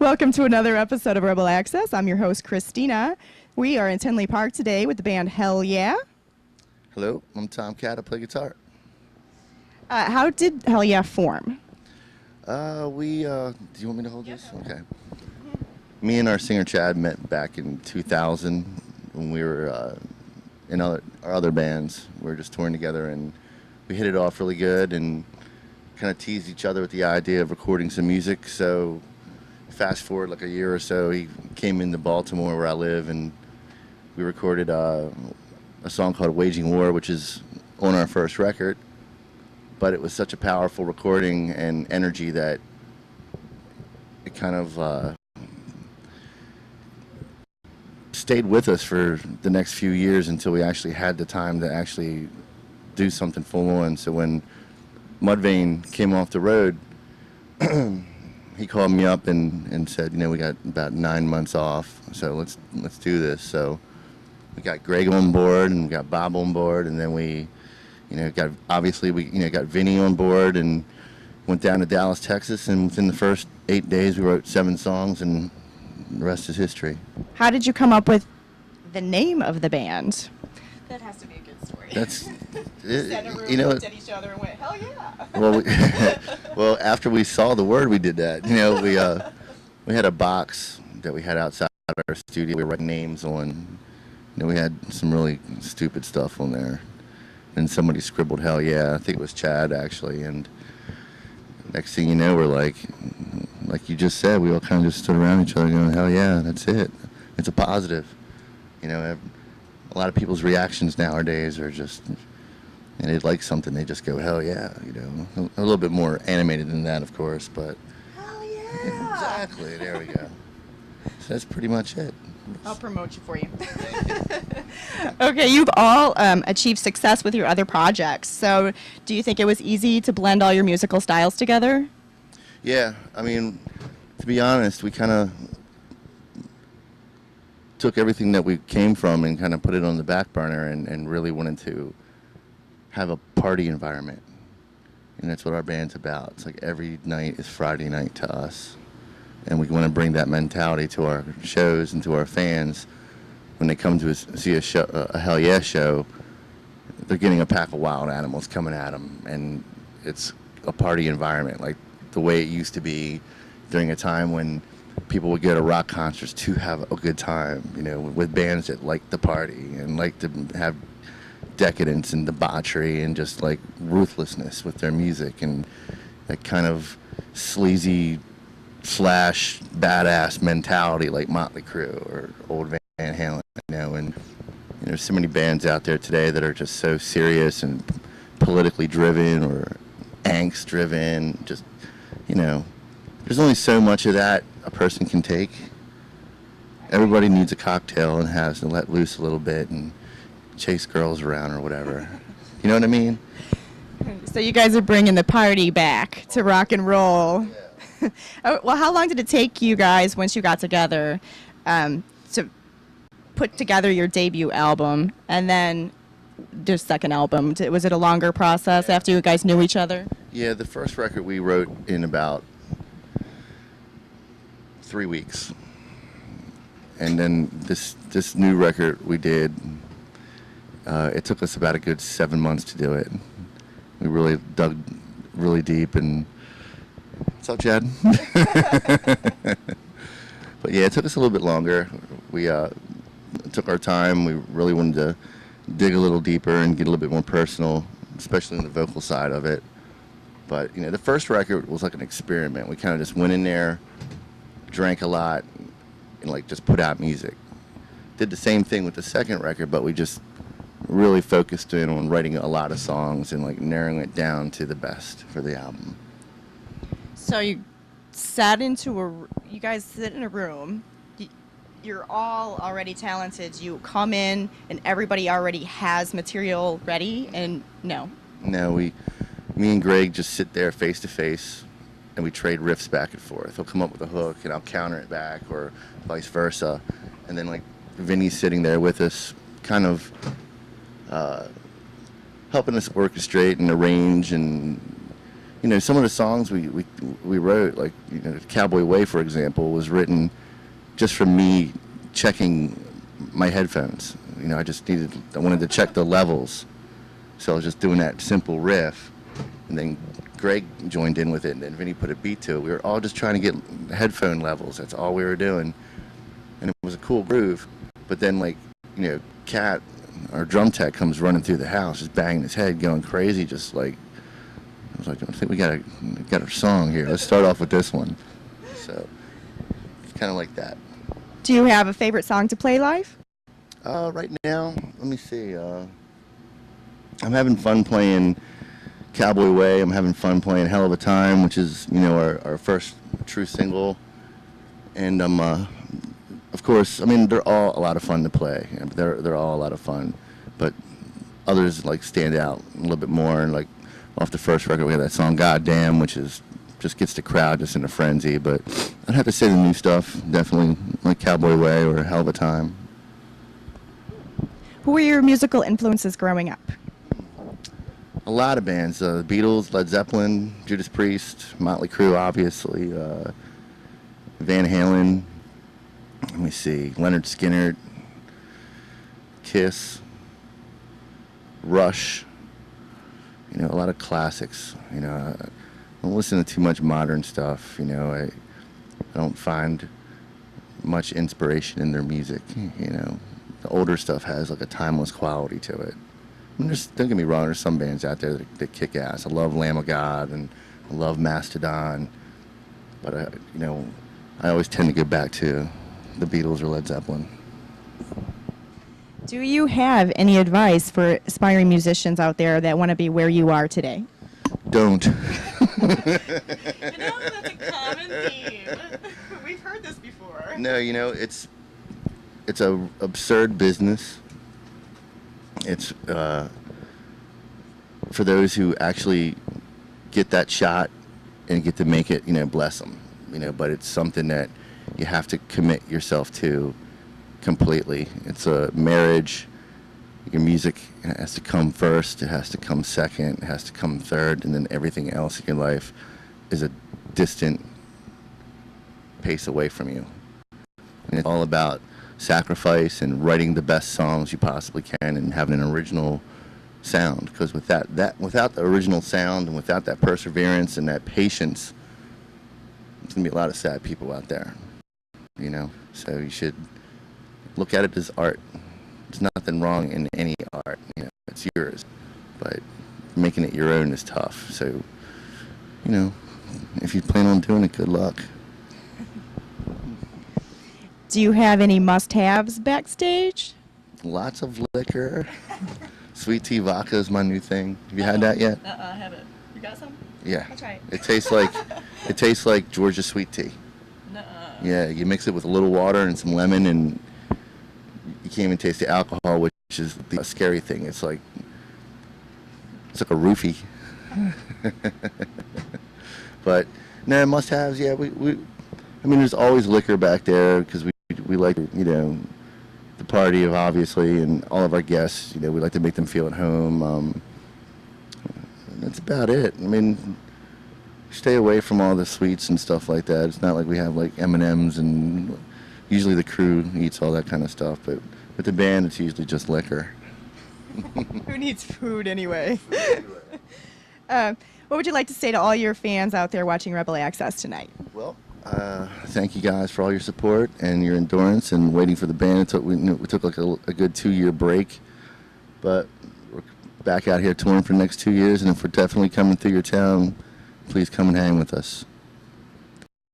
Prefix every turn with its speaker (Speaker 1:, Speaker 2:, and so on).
Speaker 1: Welcome to another episode of Rebel Access. I'm your host, Christina. We are in Tinley Park today with the band Hellyeah.
Speaker 2: Hello, I'm Tom Cat. I play guitar.
Speaker 1: How did Hellyeah form?
Speaker 2: Do you want me to hold this? Okay. Me and our singer Chad met back in 2000 when we were in our other bands. We were just touring together and we hit it off really good and kind of teased each other with the idea of recording some music. So fast forward like a year or so, he came into Baltimore where I live and we recorded a song called Waging War, which is on our first record. But it was such a powerful recording and energy that it kind of stayed with us for the next few years until we actually had the time to actually do something full on. So when Mudvayne came off the road, he called me up and said, you know, we got about 9 months off, so let's do this. So we got Greg on board and we got Bob on board, and then we got Vinny on board and went down to Dallas, Texas, and within the first 8 days we wrote 7 songs, and the rest is history.
Speaker 1: How did you come up with the name of the band? That has to be a good story.
Speaker 2: That's
Speaker 1: looked at each other and went, hell yeah.
Speaker 2: Well, after we saw the word, we did that. We had a box that we had outside our studio. We were writing names on. We had some really stupid stuff on there. And somebody scribbled hell yeah. I think it was Chad actually. And next thing you know, we're like you just said, we all kind of just stood around each other going, hell yeah, that's it. It's a positive. A lot of people's reactions nowadays are just, and they like something, they just go, hell yeah, a little bit more animated than that, of course, but.
Speaker 1: Hell yeah.
Speaker 2: Exactly, there we go. So that's pretty much it.
Speaker 1: I'll promote you for you. Okay, you've all achieved success with your other projects, so do you think it was easy to blend all your musical styles together?
Speaker 2: Yeah, I mean, to be honest, we kind of took everything that we came from and kind of put it on the back burner and really wanted to have a party environment. And that's what our band's about. It's like every night is Friday night to us. And we want to bring that mentality to our shows and to our fans. When they come to see a Hellyeah show, they're getting a pack of wild animals coming at them. And it's a party environment, like the way it used to be during a time when people would go to rock concerts to have a good time, with bands that like the party and like to have decadence and debauchery and just like ruthlessness with their music and that kind of sleazy slash badass mentality like Motley Crue or old Van Halen, and there's so many bands out there today that are just so serious and politically driven or angst driven, just, there's only so much of that a person can take. Everybody needs a cocktail and has to let loose a little bit and chase girls around or whatever. You know what I mean?
Speaker 1: So you guys are bringing the party back to rock and roll. Yeah. Well, how long did it take you guys once you got together to put together your debut album and then the second album? Was it a longer process after you guys knew each other?
Speaker 2: Yeah, the first record we wrote in about 3 weeks, and then this new record we did, it took us about a good 7 months to do it. We really dug really deep. And what's up, Chad? But yeah, it took us a little bit longer. We took our time. We really wanted to dig a little deeper and get a little bit more personal, especially in the vocal side of it. But the first record was like an experiment. We kind of just went in there, drank a lot, and just put out music. Did the same thing with the second record, but we just really focused in on writing a lot of songs and narrowing it down to the best for the album.
Speaker 1: So you guys sit in a room. You're all already talented. You come in and everybody already has material ready, and no. No,
Speaker 2: me and Greg just sit there face to face and we trade riffs back and forth. He'll come up with a hook and I'll counter it back, or vice versa. And then Vinny's sitting there with us, kind of helping us orchestrate and arrange. And some of the songs we we wrote, like, you know, Cowboy Way, for example, was written just from me checking my headphones. You know, I wanted to check the levels. So I was just doing that simple riff, and then Greg joined in with it, and then Vinny put a beat to it. We were all just trying to get headphone levels. That's all we were doing. And it was a cool groove. But then, like, you know, Cat, our drum tech, comes running through the house, just banging his head, going crazy, just like, I was like, I think we got our song here. Let's start off with this one. So it's kind of like that.
Speaker 1: Do you have a favorite song to play live?
Speaker 2: Right now, let me see. I'm having fun playing Cowboy Way. I'm having fun playing Hell of a Time, which is, you know, our first true single. And of course, I mean, they're all a lot of fun to play. They're all a lot of fun, but others like stand out a little bit more. And like off the first record, we have that song "Goddamn," which is just gets the crowd just in a frenzy. But I'd have to say the new stuff, definitely like Cowboy Way or Hell of a Time.
Speaker 1: Who were your musical influences growing up?
Speaker 2: A lot of bands: the Beatles, Led Zeppelin, Judas Priest, Motley Crue, obviously, Van Halen. Let me see, Leonard Skinner, Kiss, Rush. You know, a lot of classics. You know, I don't listen to too much modern stuff. You know, I don't find much inspiration in their music. You know, the older stuff has like a timeless quality to it. I mean, don't get me wrong, there's some bands out there that kick ass. I love Lamb of God and I love Mastodon, but you know, I always tend to go back to the Beatles or Led Zeppelin.
Speaker 1: Do you have any advice for aspiring musicians out there that want to be where you are today?
Speaker 2: Don't.
Speaker 1: You know, that's a common theme. We've heard this before.
Speaker 2: No, you know, it's a absurd business. It's for those who actually get that shot and get to make it, you know, bless them, you know, but it's something that you have to commit yourself to completely. It's a marriage. Your music has to come first, it has to come second, it has to come third, and then everything else in your life is a distant pace away from you. And it's all about sacrifice and writing the best songs you possibly can and having an original sound, because without the original sound and without that perseverance and that patience, there's gonna be a lot of sad people out there, you know. So you should look at it as art. There's nothing wrong in any art, you know, it's yours, but making it your own is tough. So, you know, if you plan on doing it, good luck.
Speaker 1: Do you have any must-haves backstage?
Speaker 2: Lots of liquor. Sweet tea vodka is my new thing. Have you had that yet?
Speaker 1: I haven't. You got some?
Speaker 2: Yeah.
Speaker 1: I'll try it.
Speaker 2: It tastes like Georgia sweet tea. Yeah, you mix it with a little water and some lemon, and you can't even taste the alcohol, which is the scary thing. It's like a roofie. But no, must-haves. Yeah, I mean, there's always liquor back there because we like, you know, the party of obviously, and all of our guests. You know, we like to make them feel at home. That's about it. I mean, stay away from all the sweets and stuff like that. It's not like we have like M&Ms, and usually the crew eats all that kind of stuff. But with the band, it's usually just liquor.
Speaker 1: Who needs food anyway? What would you like to say to all your fans out there watching Rebel Access tonight?
Speaker 2: Well, thank you guys for all your support and your endurance and waiting for the band. We took like a good 2-year break, but we're back out here touring for the next 2 years. And if we're definitely coming through your town, please come and hang with us.